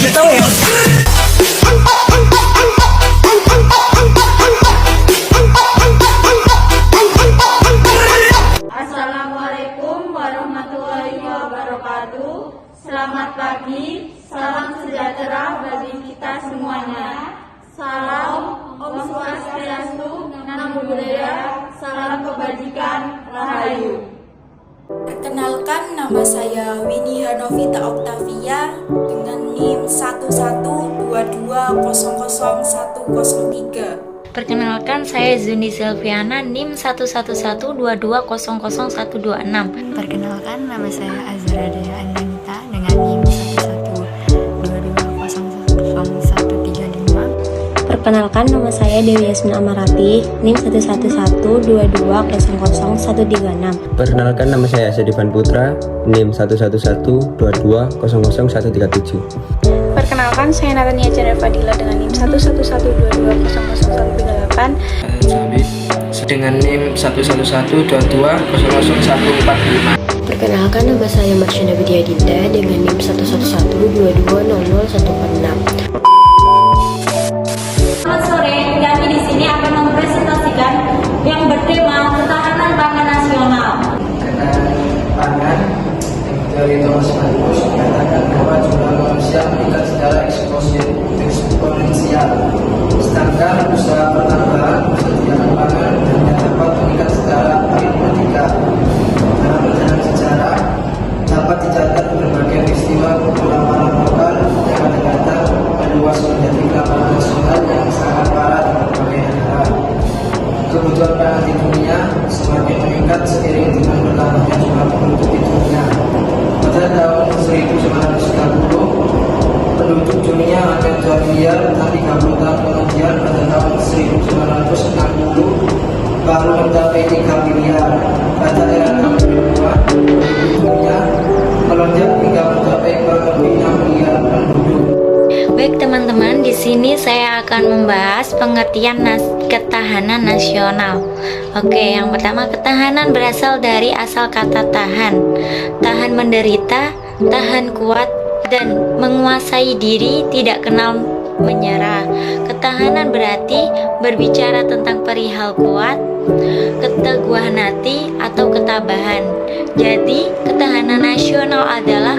Nggak tahu ya. Assalamualaikum warahmatullahi wabarakatuh. Selamat pagi, salam sejahtera bagi kita semuanya. Salam Om Swastiastu, Namo Buddhaya, salam kebajikan, Rahayu. Perkenalkan, nama saya Winnie Hanovita Octavia dengan NIM 1122000103. Perkenalkan, saya Zuni Silviana, NIM 1112200126. Perkenalkan, nama saya Azra Dea Andanita dengan NIM 1122000135. Perkenalkan, nama saya Dewi Yasmin Amarati, NIM 1112200136. Perkenalkan, nama saya Asyadivan Putra, NIM 1112200137. Perkenalkan, saya Natania Chandra Fadila dengan NIM 1112200138. Zabib dengan NIM 1112200145. Perkenalkan, nama saya Marsyana Widya Dinda dengan NIM 1112200146. Selamat sore, kami di sini akan mempresentasikan yang bertema ketahanan pangan nasional. Pangan dari Thomas Malthus mengatakan bahwa jumlah manusia meningkat secara eksponensial, sedangkan usaha pertambangan, persediaan pangan hanya dapat meningkat secara aritmetika. Dalam perjalanan sejarah dapat dicatat berbagai peristiwa perlawanan lokal yang kadang-kadang meluas menjadi lapangan nasional yang sangat parah di berbagai negara. Kebutuhan pangan di dunia semakin meningkat seiring dengan bertambahnya jumlah penduduk di dunia. Pada tahun 1930, penduduk dunia hanya 2 miliar, dan 30 tahun kemudian pada tahun 1960 baru mencapai 3 miliar. Pada era 2000-an, penduduk dunia melonjak hingga mencapai kurang lebih 6 miliar penduduk. Baik teman-teman, di sini saya akan membahas pengertian ketahanan nasional. Oke, yang pertama, ketahanan berasal dari asal kata tahan. Tahan menderita, tahan kuat, dan menguasai diri, tidak kenal menyerah. Ketahanan berarti berbicara tentang perihal kuat, keteguhan hati, atau ketabahan. Jadi, ketahanan nasional adalah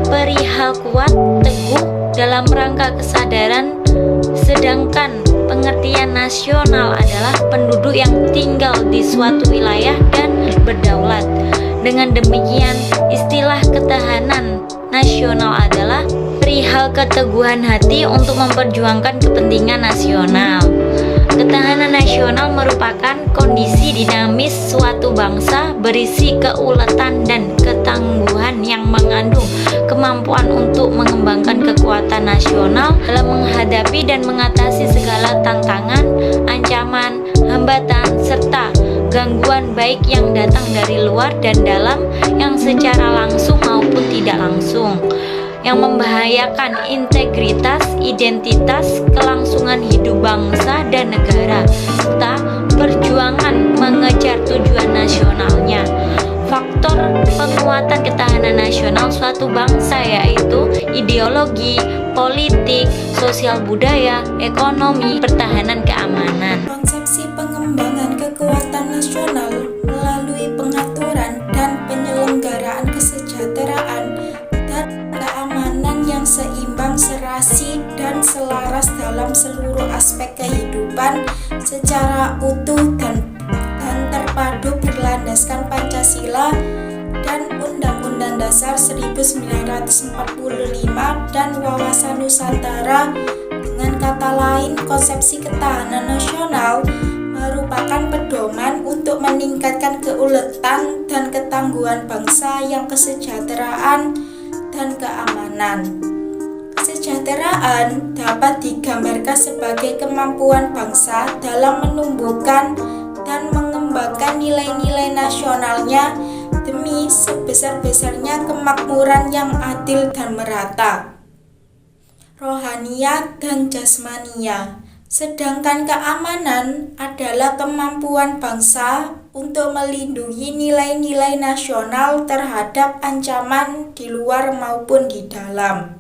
perihal kuat, teguh dalam rangka kesadaran, sedangkan pengertian nasional adalah penduduk yang tinggal di suatu wilayah dan berdaulat. Dengan demikian, istilah ketahanan nasional adalah perihal keteguhan hati untuk memperjuangkan kepentingan nasional. Ketahanan nasional merupakan kondisi dinamis suatu bangsa berisi keuletan dan ketangguhan yang mengandung kemampuan untuk mengembangkan kekuatan nasional dalam menghadapi dan mengatasi segala tantangan, ancaman, hambatan, serta gangguan baik yang datang dari luar dan dalam, yang secara langsung maupun tidak langsung, yang membahayakan integritas, identitas, kelangsungan hidup bangsa dan negara, serta perjuangan mengejar tujuan nasionalnya. Faktor penguatan ketahanan nasional suatu bangsa yaitu ideologi, politik, sosial budaya, ekonomi, pertahanan, keamanan. Konsepsi pengembangan kekuatan nasional melalui pengaturan dan penyelenggaraan kesejahteraan dan keamanan yang seimbang, serasi, dan selaras dalam seluruh aspek kehidupan secara utuh dan terpadu berlandaskan Pancasila dan Undang-Undang Dasar 1945 dan wawasan Nusantara. Dengan kata lain, konsepsi ketahanan nasional merupakan pedoman untuk meningkatkan keuletan dan ketangguhan bangsa yang kesejahteraan dan keamanan. Kesejahteraan dapat digambarkan sebagai kemampuan bangsa dalam menumbuhkan dan mengembangkan nilai-nilai nasionalnya demi sebesar-besarnya kemakmuran yang adil dan merata, rohaniat dan jasmania. Sedangkan keamanan adalah kemampuan bangsa untuk melindungi nilai-nilai nasional terhadap ancaman di luar maupun di dalam.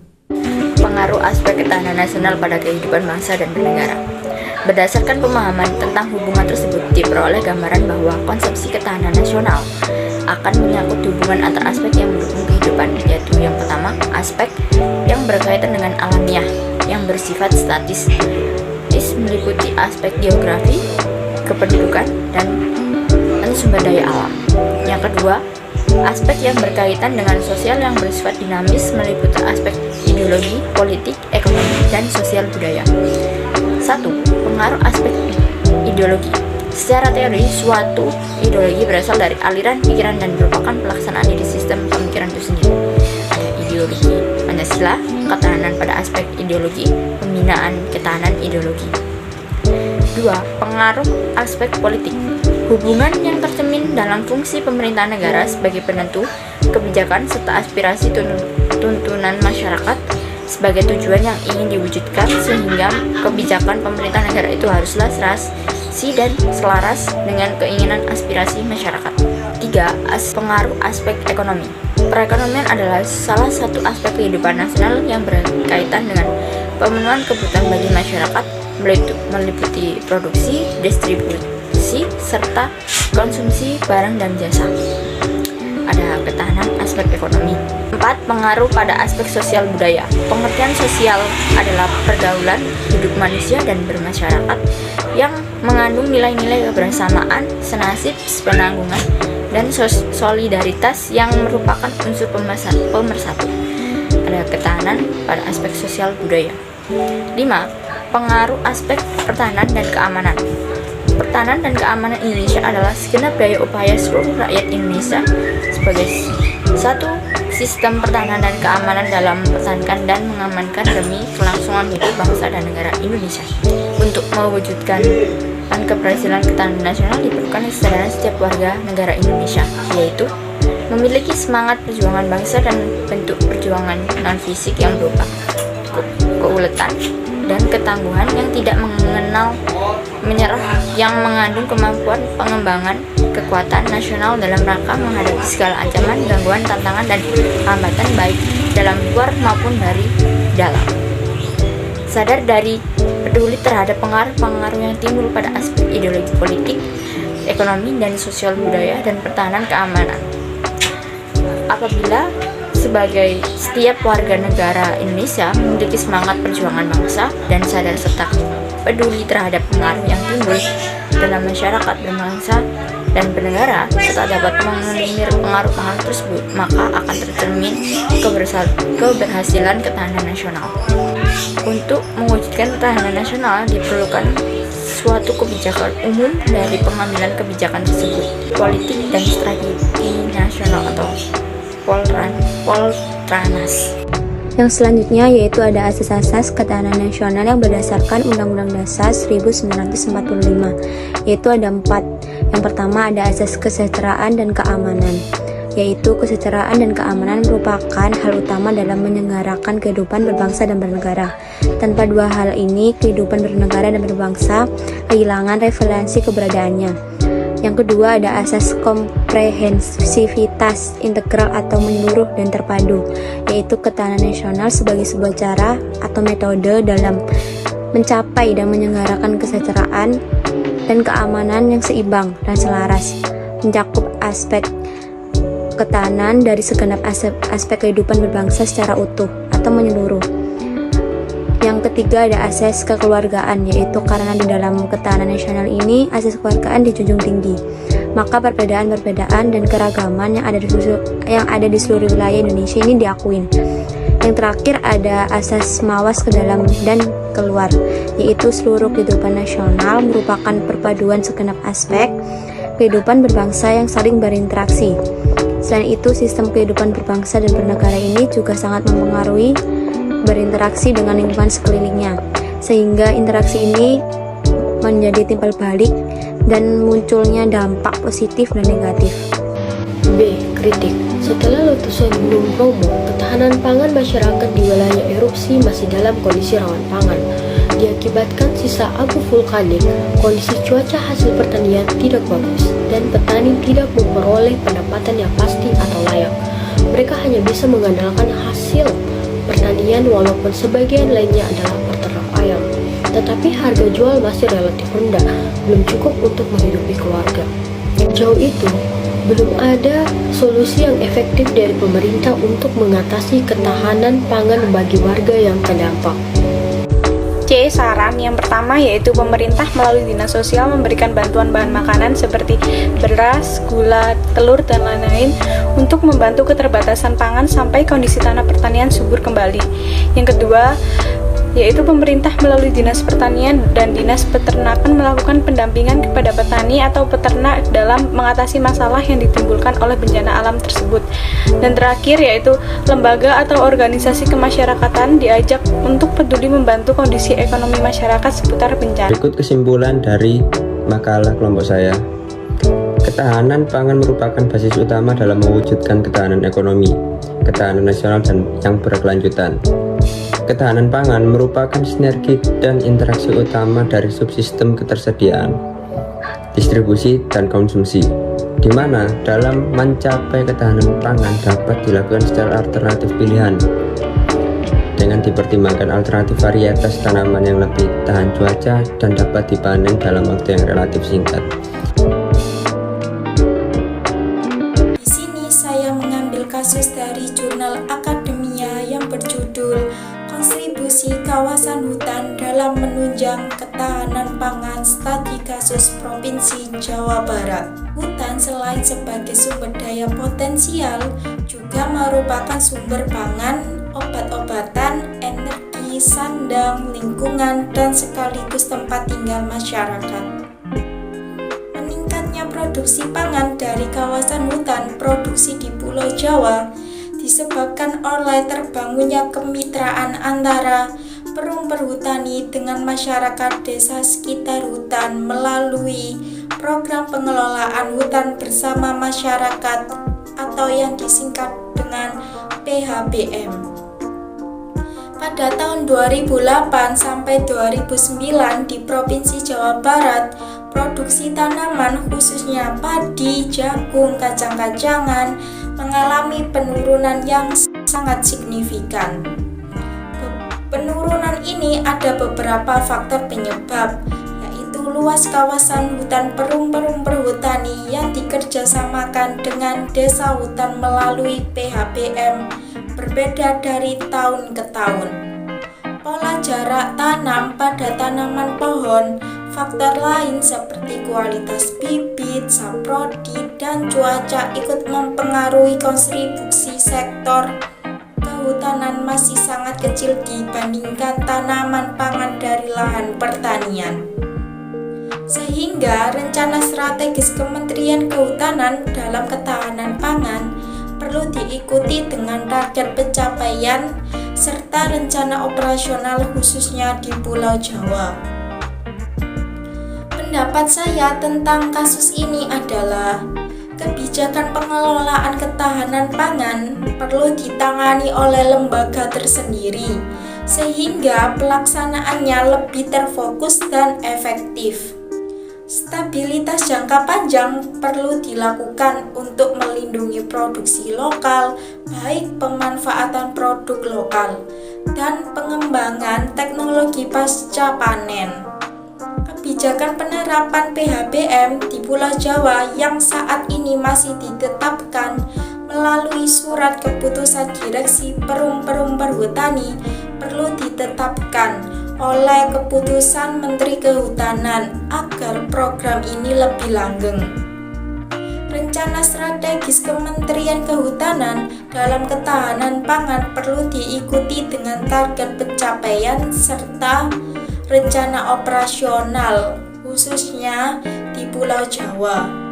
pengaruh aspek ketahanan nasional pada kehidupan bangsa dan bernegara. Berdasarkan pemahaman tentang hubungan tersebut, diperoleh gambaran bahwa konsepsi ketahanan nasional akan menyangkut hubungan antar aspek yang mendukung kehidupan, yaitu yang pertama, aspek yang berkaitan dengan alamiah yang bersifat statis, meliputi aspek geografi, kependudukan, dan sumber daya alam. Yang kedua, aspek yang berkaitan dengan sosial yang bersifat dinamis, meliputi aspek ideologi, politik, ekonomi, dan sosial budaya. 1. Pengaruh aspek ideologi. Secara teori, suatu ideologi berasal dari aliran pikiran dan merupakan pelaksanaan dari sistem pemikiran itu sendiri. Ada ideologi Pancasila, ketahanan pada aspek ideologi, pembinaan ketahanan ideologi. 2. Pengaruh aspek politik. Hubungan yang tercermin dalam fungsi pemerintahan negara sebagai penentu kebijakan serta aspirasi tuntunan masyarakat sebagai tujuan yang ingin diwujudkan, sehingga kebijakan pemerintah negara itu haruslah serasi dan selaras dengan keinginan aspirasi masyarakat. 3. Pengaruh aspek ekonomi. Perekonomian adalah salah satu aspek kehidupan nasional yang berkaitan dengan pemenuhan kebutuhan bagi masyarakat, meliputi produksi, distribusi, serta konsumsi barang dan jasa. Ada ketahanan aspek ekonomi. 4. Pengaruh pada aspek sosial budaya. Pengertian sosial adalah pergaulan hidup manusia dan bermasyarakat yang mengandung nilai-nilai kebersamaan, senasib, penanggungan, dan solidaritas yang merupakan unsur pemersatu. Ada ketahanan pada aspek sosial budaya. 5. Pengaruh aspek pertahanan dan keamanan. Pertahanan dan keamanan Indonesia adalah segenap daya upaya seluruh rakyat Indonesia sebagai satu sistem pertahanan dan keamanan dalam mempertahankan dan mengamankan demi kelangsungan hidup bangsa dan negara Indonesia. Untuk mewujudkan keberhasilan ketahanan nasional diperlukan kesadaran setiap warga negara Indonesia, yaitu memiliki semangat perjuangan bangsa dan bentuk perjuangan non-fisik yang berupa keuletan dan ketangguhan yang tidak mengenal menyerah, yang mengandung kemampuan pengembangan kekuatan nasional dalam rangka menghadapi segala ancaman, gangguan, tantangan, dan hambatan baik dalam luar maupun dari dalam. Sadar dari peduli terhadap pengaruh-pengaruh yang timbul pada aspek ideologi politik, ekonomi, dan sosial budaya dan pertahanan keamanan. Apabila sebagai setiap warga negara Indonesia memiliki semangat perjuangan bangsa dan sadar serta peduli terhadap pengaruh yang timbul dalam masyarakat berbangsa dan bernegara, serta dapat mengelimir pengaruh-pengaruh tersebut, maka akan tercermin keberhasilan ketahanan nasional. Untuk mewujudkan ketahanan nasional diperlukan suatu kebijakan umum dari pengambilan kebijakan tersebut, politik dan strategi nasional atau Poltranas. Yang selanjutnya yaitu ada asas-asas ketahanan nasional yang berdasarkan Undang-Undang Dasar 1945, yaitu ada 4. Yang pertama ada asas kesejahteraan dan keamanan, yaitu kesejahteraan dan keamanan merupakan hal utama dalam menyelenggarakan kehidupan berbangsa dan bernegara. Tanpa dua hal ini, kehidupan bernegara dan berbangsa kehilangan relevansi keberadaannya. Yang kedua ada asas komprehensivitas integral atau menyeluruh dan terpadu, yaitu ketahanan nasional sebagai sebuah cara atau metode dalam mencapai dan menyelenggarakan kesejahteraan dan keamanan yang seimbang dan selaras, mencakup aspek ketahanan dari segenap aspek kehidupan berbangsa secara utuh atau menyeluruh. Yang ketiga ada asas kekeluargaan, yaitu karena di dalam ketahanan nasional ini asas kekeluargaan dijunjung tinggi, maka perbedaan-perbedaan dan keragaman yang ada di seluruh wilayah Indonesia ini diakuin. Yang terakhir ada asas mawas ke dalam dan keluar, yaitu seluruh kehidupan nasional merupakan perpaduan segenap aspek kehidupan berbangsa yang saling berinteraksi. Selain itu, sistem kehidupan berbangsa dan bernegara ini juga sangat mempengaruhi berinteraksi dengan lingkungan sekelilingnya, sehingga interaksi ini menjadi timbal balik dan munculnya dampak positif dan negatif. B. Kritik. Setelah letusan Gunung Bromo, ketahanan pangan masyarakat di wilayah erupsi masih dalam kondisi rawan pangan. Diakibatkan sisa abu vulkanik, kondisi cuaca hasil pertanian tidak bagus, dan petani tidak memperoleh pendapatan yang pasti atau layak. Mereka hanya bisa mengandalkan hasil pertanian walaupun sebagian lainnya adalah peternak ayam. Tetapi harga jual masih relatif rendah, belum cukup untuk menghidupi keluarga. Jauh itu, belum ada solusi yang efektif dari pemerintah untuk mengatasi ketahanan pangan bagi warga yang terdampak. C. Saran yang pertama yaitu pemerintah melalui dinas sosial memberikan bantuan bahan makanan seperti beras, gula, telur, dan lain-lain untuk membantu keterbatasan pangan sampai kondisi tanah pertanian subur kembali. Yang kedua, yaitu pemerintah melalui dinas pertanian dan dinas peternakan melakukan pendampingan kepada petani atau peternak dalam mengatasi masalah yang ditimbulkan oleh bencana alam tersebut. Dan terakhir yaitu lembaga atau organisasi kemasyarakatan diajak untuk peduli membantu kondisi ekonomi masyarakat seputar bencana. Berikut kesimpulan dari makalah kelompok saya. Ketahanan pangan merupakan basis utama dalam mewujudkan ketahanan ekonomi, ketahanan nasional dan yang berkelanjutan. Ketahanan pangan merupakan sinergi dan interaksi utama dari subsistem ketersediaan, distribusi, dan konsumsi, di mana dalam mencapai ketahanan pangan dapat dilakukan secara alternatif pilihan dengan dipertimbangkan alternatif varietas tanaman yang lebih tahan cuaca dan dapat dipanen dalam waktu yang relatif singkat. Di sini saya mengambil kasus dari jurnal Akademia yang berjudul Kontribusi Kawasan Hutan dalam Menunjang Ketahanan Pangan Studi Kasus Provinsi Jawa Barat. Hutan selain sebagai sumber daya potensial juga merupakan sumber pangan, obat-obatan, energi, sandang, lingkungan, dan sekaligus tempat tinggal masyarakat. Meningkatnya produksi pangan dari kawasan hutan produksi di Pulau Jawa disebabkan oleh terbangunnya kemitraan antara perum perhutani dengan masyarakat desa sekitar hutan melalui program pengelolaan hutan bersama masyarakat atau yang disingkat dengan PHBM. Pada tahun 2008 sampai 2009 di Provinsi Jawa Barat, produksi tanaman khususnya padi, jagung, kacang-kacangan mengalami penurunan yang sangat signifikan. Penurunan ini ada beberapa faktor penyebab, yaitu luas kawasan hutan perum-perum perhutani yang dikerjasamakan dengan desa hutan melalui PHBM berbeda dari tahun ke tahun. Pola jarak tanam pada tanaman pohon, faktor lain seperti kualitas bibit, saprodi, dan cuaca ikut mempengaruhi kontribusi sektor kehutanan masih sangat kecil dibandingkan tanaman pangan dari lahan pertanian. Sehingga rencana strategis Kementerian Kehutanan dalam ketahanan pangan perlu diikuti dengan target pencapaian serta rencana operasional khususnya di Pulau Jawa. Pendapat saya tentang kasus ini adalah kebijakan pengelolaan ketahanan pangan perlu ditangani oleh lembaga tersendiri sehingga pelaksanaannya lebih terfokus dan efektif. Stabilitas jangka panjang perlu dilakukan untuk melindungi produksi lokal, baik pemanfaatan produk lokal dan pengembangan teknologi pasca panen. Kebijakan penerapan PHBM di Pulau Jawa yang saat ini masih ditetapkan melalui surat keputusan Direksi Perum-Perum Perhutani perlu ditetapkan oleh keputusan Menteri Kehutanan agar program ini lebih langgeng. Rencana strategis Kementerian Kehutanan dalam ketahanan pangan perlu diikuti dengan target pencapaian serta rencana operasional khususnya di Pulau Jawa.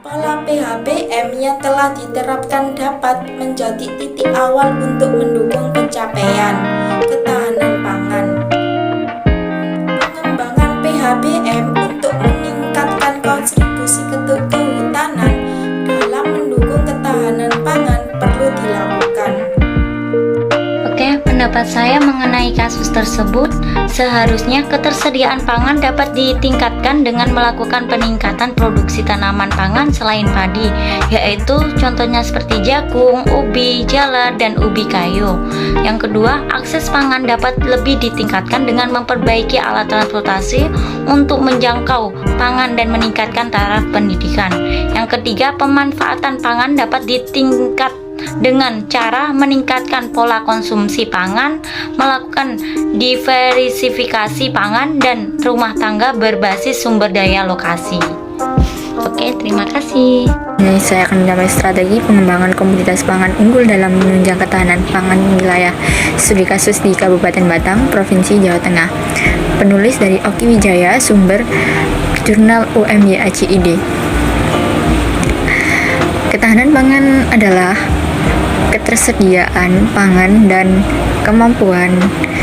Pola PHBM yang telah diterapkan dapat menjadi titik awal untuk mendukung pencapaian ketahanan pangan. Pengembangan PHBM untuk meningkatkan kontribusi kehutanan dalam mendukung ketahanan pangan perlu dilakukan. Oke, pendapat pendapat saya mengenai kasus tersebut, seharusnya ketersediaan pangan dapat ditingkatkan dengan melakukan peningkatan produksi tanaman pangan selain padi, yaitu contohnya seperti jagung, ubi jala, dan ubi kayu. Yang kedua, akses pangan dapat lebih ditingkatkan dengan memperbaiki alat transportasi untuk menjangkau pangan dan meningkatkan taraf pendidikan. Yang ketiga, pemanfaatan pangan dapat ditingkatkan dengan cara meningkatkan pola konsumsi pangan, melakukan diversifikasi pangan, dan rumah tangga berbasis sumber daya lokasi. Oke, terima kasih. Ini saya akan mencapai strategi pengembangan komoditas pangan unggul dalam menunjang ketahanan pangan wilayah studi kasus di Kabupaten Batang, Provinsi Jawa Tengah. Penulis dari Oki Wijaya, sumber Jurnal UMYACID. Ketahanan pangan adalah ketersediaan pangan dan kemampuan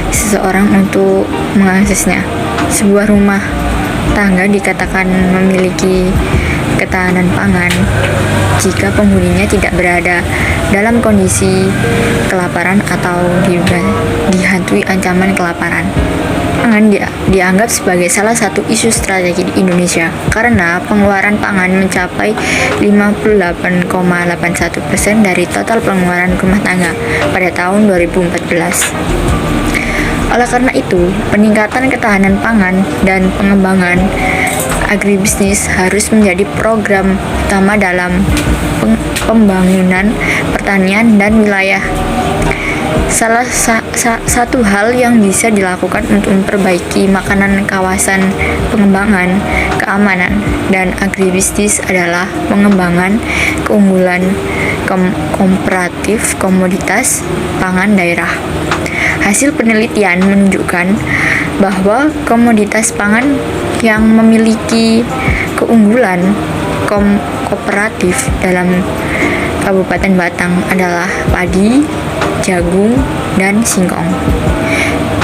seseorang untuk mengaksesnya. Sebuah rumah tangga dikatakan memiliki ketahanan pangan jika penghuninya tidak berada dalam kondisi kelaparan atau dihantui ancaman kelaparan. Pangan dianggap sebagai salah satu isu strategi di Indonesia karena pengeluaran pangan mencapai 58,81% dari total pengeluaran rumah tangga pada tahun 2014. Oleh karena itu, peningkatan ketahanan pangan dan pengembangan agribisnis harus menjadi program utama dalam pembangunan pertanian dan wilayah. Salah satu hal yang bisa dilakukan untuk memperbaiki makanan kawasan pengembangan, keamanan, dan agribisnis adalah pengembangan keunggulan komparatif komoditas pangan daerah. Hasil penelitian menunjukkan bahwa komoditas pangan yang memiliki keunggulan kooperatif dalam Kabupaten Batang adalah padi, jagung, dan singkong.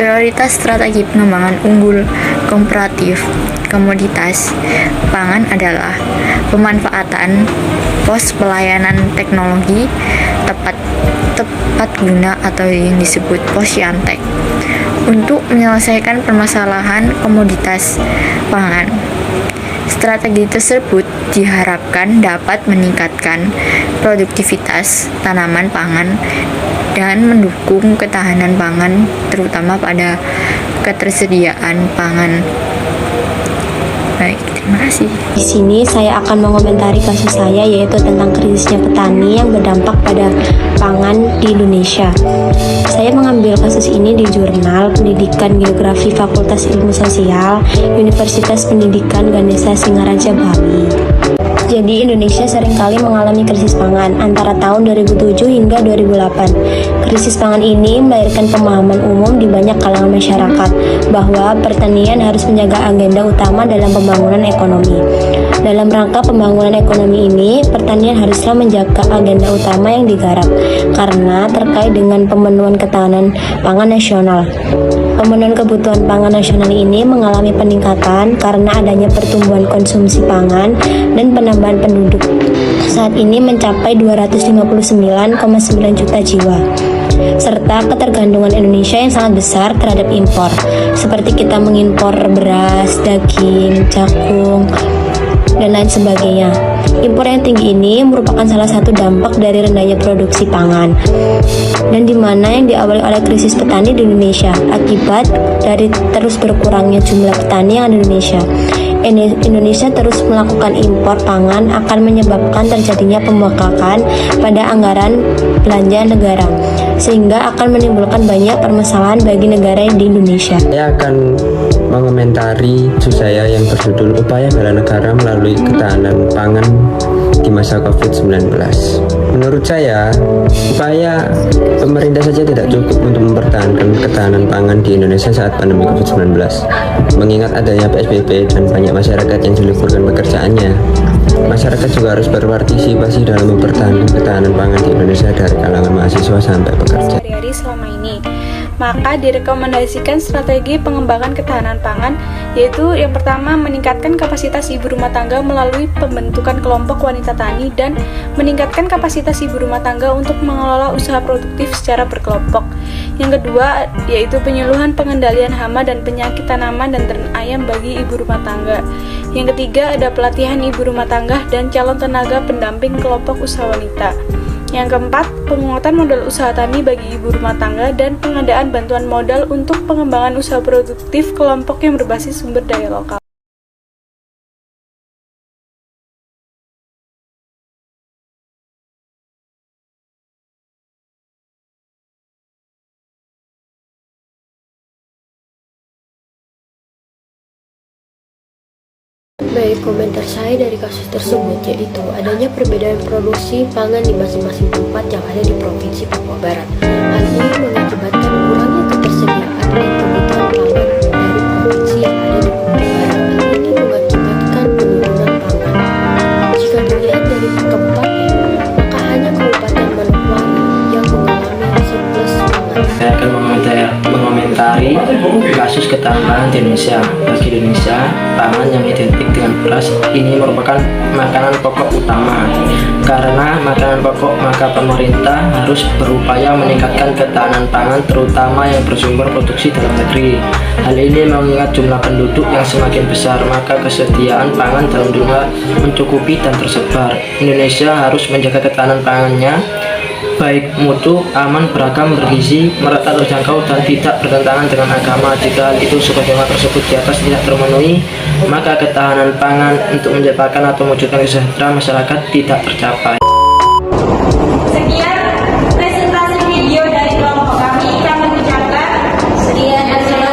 Prioritas strategi pengembangan unggul komparatif komoditas pangan adalah pemanfaatan pos pelayanan teknologi tepat guna atau yang disebut posyantek untuk menyelesaikan permasalahan komoditas pangan. Strategi tersebut diharapkan dapat meningkatkan produktivitas tanaman pangan dan mendukung ketahanan pangan, terutama pada ketersediaan pangan. Baik, terima kasih. Di sini saya akan mengomentari kasus saya, yaitu tentang krisisnya petani yang berdampak pada pangan di Indonesia. Saya mengambil kasus ini di Jurnal Pendidikan Geografi Fakultas Ilmu Sosial Universitas Pendidikan Ganesha Singaraja Bali. Jadi Indonesia seringkali mengalami krisis pangan antara tahun 2007 hingga 2008. Krisis pangan ini melahirkan pemahaman umum di banyak kalangan masyarakat bahwa pertanian harus menjaga agenda utama dalam pembangunan ekonomi. Dalam rangka pembangunan ekonomi ini, pertanian haruslah menjaga agenda utama yang digarap karena terkait dengan pemenuhan ketahanan pangan nasional. Pemenuhan kebutuhan pangan nasional ini mengalami peningkatan karena adanya pertumbuhan konsumsi pangan dan penambahan penduduk. Saat ini mencapai 259,9 juta jiwa. Serta ketergantungan Indonesia yang sangat besar terhadap impor, seperti kita mengimpor beras, daging, jagung, dan lain sebagainya. Impor yang tinggi ini merupakan salah satu dampak dari rendahnya produksi pangan, dan di mana yang diawali oleh krisis petani di Indonesia akibat dari terus berkurangnya jumlah petani yang ada di Indonesia. Indonesia terus melakukan impor pangan akan menyebabkan terjadinya pembengkakan pada anggaran belanja negara, sehingga akan menimbulkan banyak permasalahan bagi negara di Indonesia. Saya akan mengomentari isu saya yang berjudul Upaya Bela Negara Melalui Ketahanan Pangan di Masa COVID-19. Menurut saya, upaya pemerintah saja tidak cukup untuk mempertahankan ketahanan pangan di Indonesia saat pandemi COVID-19. Mengingat adanya PSBB dan banyak masyarakat yang diliburkan pekerjaannya, masyarakat juga harus berpartisipasi dalam mempertahankan ketahanan pangan di Indonesia dari kalangan mahasiswa sampai pekerja. Sehari-hari selama ini Maka direkomendasikan strategi pengembangan ketahanan pangan, yaitu yang pertama meningkatkan kapasitas ibu rumah tangga melalui pembentukan kelompok wanita tani dan meningkatkan kapasitas ibu rumah tangga untuk mengelola usaha produktif secara berkelompok. Yang kedua yaitu penyuluhan pengendalian hama dan penyakit tanaman dan ternak ayam bagi ibu rumah tangga. Yang ketiga ada pelatihan ibu rumah tangga dan calon tenaga pendamping kelompok usaha wanita. Yang keempat, penguatan modal usaha tani bagi ibu rumah tangga dan pengadaan bantuan modal untuk pengembangan usaha produktif kelompok yang berbasis sumber daya lokal. Baik, komentar saya dari kasus tersebut yaitu adanya perbedaan produksi pangan di masing-masing tempat yang ada di Provinsi Papua Barat. Hal ini mengakibatkan kurangnya ketersediaan dan kebutuhan pangan dari provinsi yang ada di Papua Barat. Hal ini mengakibatkan penurunan pangan. Jika dilihat dari keempatnya, maka hanya Kabupaten Manokwari yang mengalami surplus pangan. Saya akan mengomentari kasus ketahanan pangan di Indonesia. Bagi Indonesia, pangan yang identik dengan beras ini merupakan makanan pokok utama. Karena makanan pokok, maka pemerintah harus berupaya meningkatkan ketahanan pangan, terutama yang bersumber produksi dalam negeri. Hal ini mengingat jumlah penduduk yang semakin besar, maka kesediaan pangan dalam dunia mencukupi dan tersebar. Indonesia harus menjaga ketahanan pangannya baik mutu, aman, beragam, bergizi, merata, terjangkau, dan tidak bertentangan dengan agama. Jika hal itu sebagaimana tersebut di atas tidak terpenuhi, maka ketahanan pangan untuk menciptakan atau mewujudkan kesejahteraan masyarakat tidak tercapai. Sekian presentasi video dari kelompok kami. Kami ucapkan sekian terima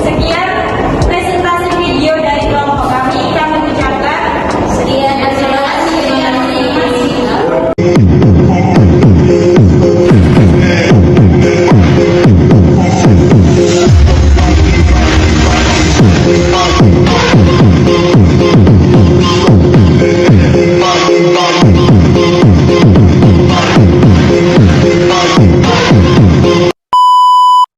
Sekian presentasi video dari kelompok kami. Kami ucapkan sekian terima kasih.